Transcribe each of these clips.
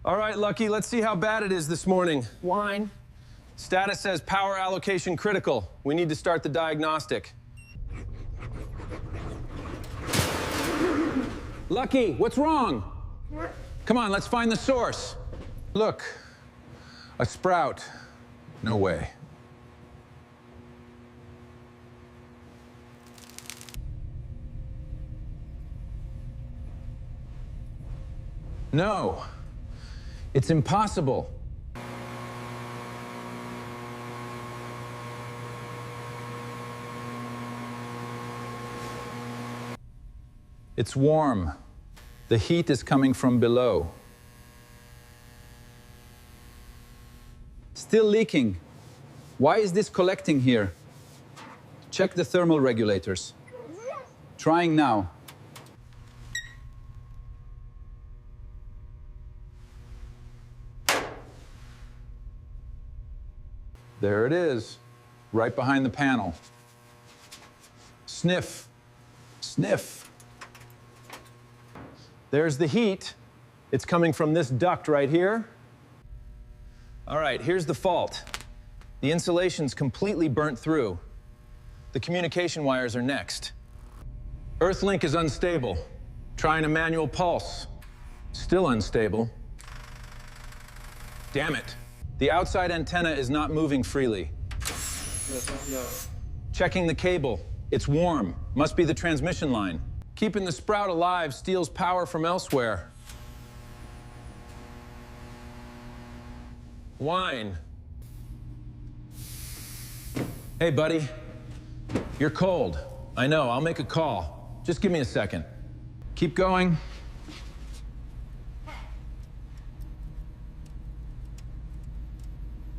All right, Lucky, let's see how bad it is this morning. Wine. Status says power allocation critical. We need to start the diagnostic. Lucky, what's wrong? Come on, let's find the source. Look, a sprout. No way. No, it's impossible. It's warm. The heat is coming from below. Still leaking. Why is this collecting here? Check the thermal regulators. Trying now. There it is, right behind the panel. Sniff, sniff. There's the heat. It's coming from this duct right here. All right, here's the fault. The insulation's completely burnt through. The communication wires are next. Earthlink is unstable. Trying a manual pulse. Still unstable. Damn it. The outside antenna is not moving freely. Checking the cable. It's warm. Must be the transmission line. Keeping the sprout alive steals power from elsewhere. Wine. Hey, buddy. You're cold. I know, I'll make a call. Just give me a second. Keep going.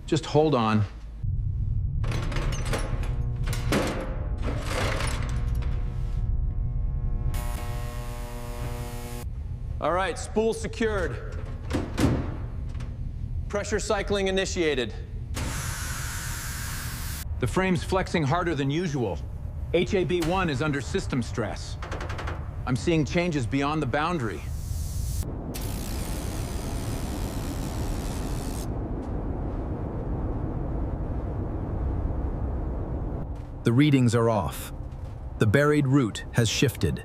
Just hold on. All right, spool secured. Pressure cycling initiated. The frame's flexing harder than usual. HAB1 is under system stress. I'm seeing changes beyond the boundary. The readings are off. The buried root has shifted.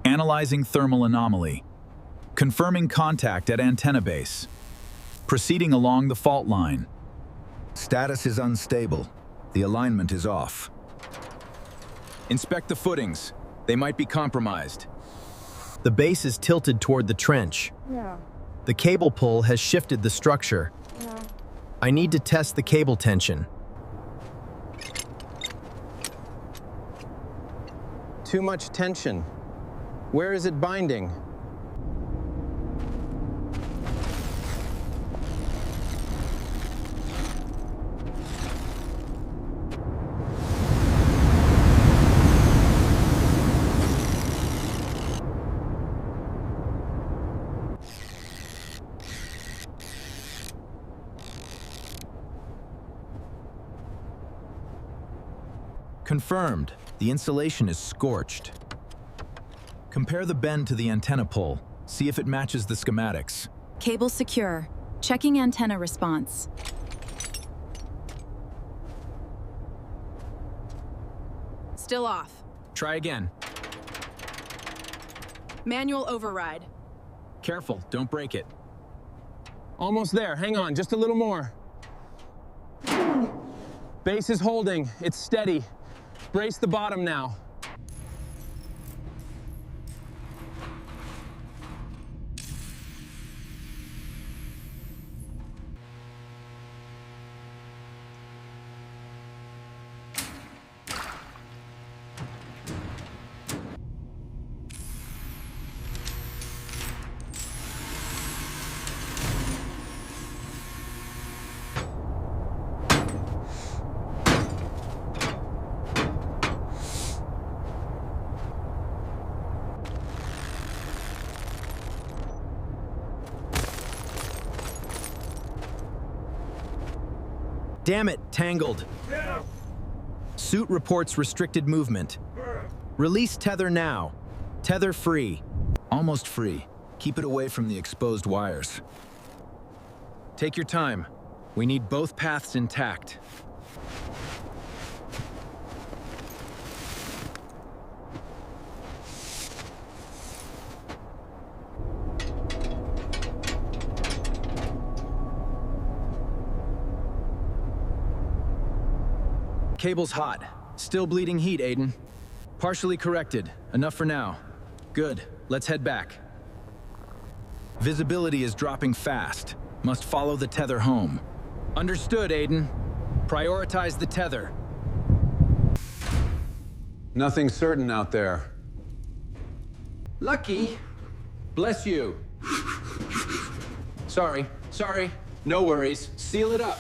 Analyzing thermal anomaly. Confirming contact at antenna base. Proceeding along the fault line. Status is unstable. The alignment is off. Inspect the footings. They might be compromised. The base is tilted toward the trench. Yeah. The cable pull has shifted the structure. Yeah. I need to test the cable tension. Too much tension. Where is it binding? Confirmed. The insulation is scorched. Compare the bend to the antenna pole. See if it matches the schematics. Cable secure. Checking antenna response. Still off. Try again. Manual override. Careful, don't break it. Almost there. Hang on, just a little more. Base is holding. It's steady. Brace the bottom now. Damn it, tangled. Suit reports restricted movement. Release tether now. Tether free. Almost free. Keep it away from the exposed wires. Take your time. We need both paths intact. Cable's hot. Still bleeding heat, Aiden. Partially corrected. Enough for now. Good. Let's head back. Visibility is dropping fast. Must follow the tether home. Understood, Aiden. Prioritize the tether. Nothing certain out there. Lucky. Bless you. Sorry. No worries. Seal it up.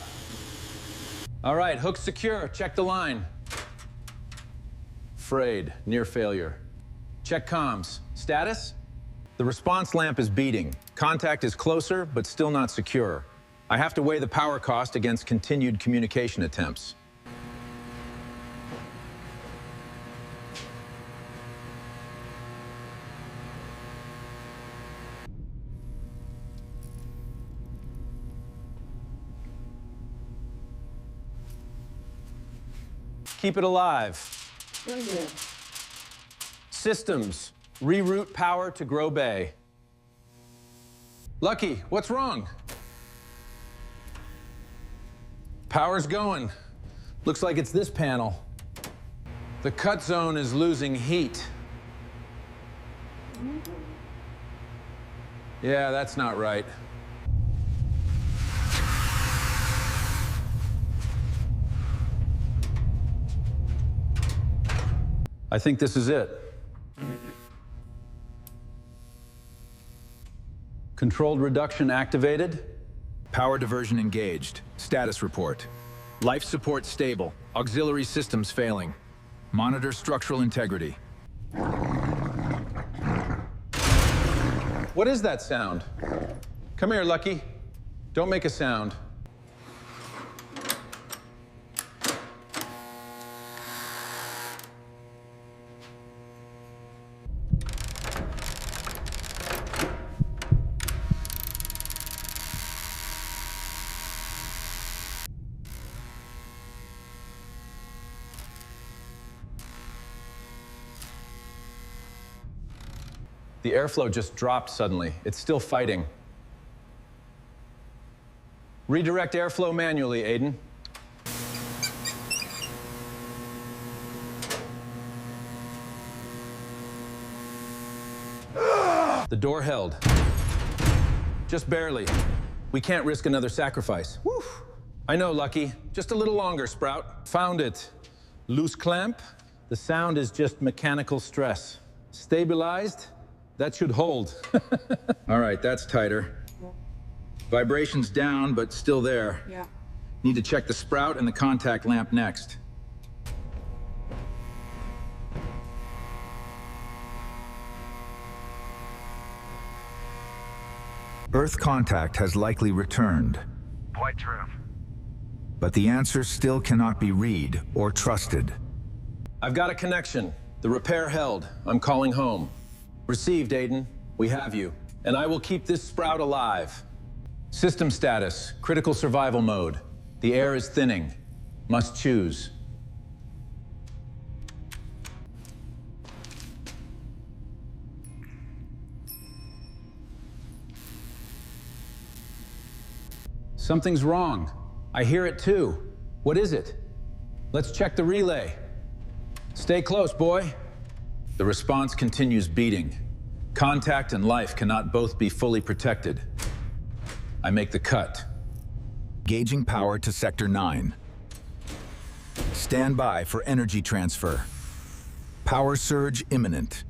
All right, hook secure. Check the line. Frayed, near failure. Check comms. Status? The response lamp is beating. Contact is closer, but still not secure. I have to weigh the power cost against continued communication attempts. Keep it alive. Systems, reroute power to Grow Bay. Lucky, what's wrong? Power's going. Looks like it's this panel. The cut zone is losing heat. Yeah, that's not right. I think this is it. Controlled reduction activated. Power diversion engaged. Status report. Life support stable. Auxiliary systems failing. Monitor structural integrity. What is that sound? Come here, Lucky. Don't make a sound. The airflow just dropped suddenly. It's still fighting. Redirect airflow manually, Aiden. The door held. Just barely. We can't risk another sacrifice. Whew. I know, Lucky. Just a little longer, Sprout. Found it. Loose clamp. The sound is just mechanical stress. Stabilized. That should hold. All right, that's tighter. Vibration's down, but still there. Yeah. Need to check the sprout and the contact lamp next. Earth contact has likely returned, Quite true. but the answer still cannot be read or trusted. I've got a connection. The repair held. I'm calling home. Received, Aiden. We have you. And I will keep this sprout alive. System status, critical survival mode. The air is thinning. Must choose. Something's wrong. I hear it too. What is it? Let's check the relay. Stay close, boy. The response continues beating. Contact and life cannot both be fully protected. I make the cut. Gauging power to Sector 9. Stand by for energy transfer. Power surge imminent.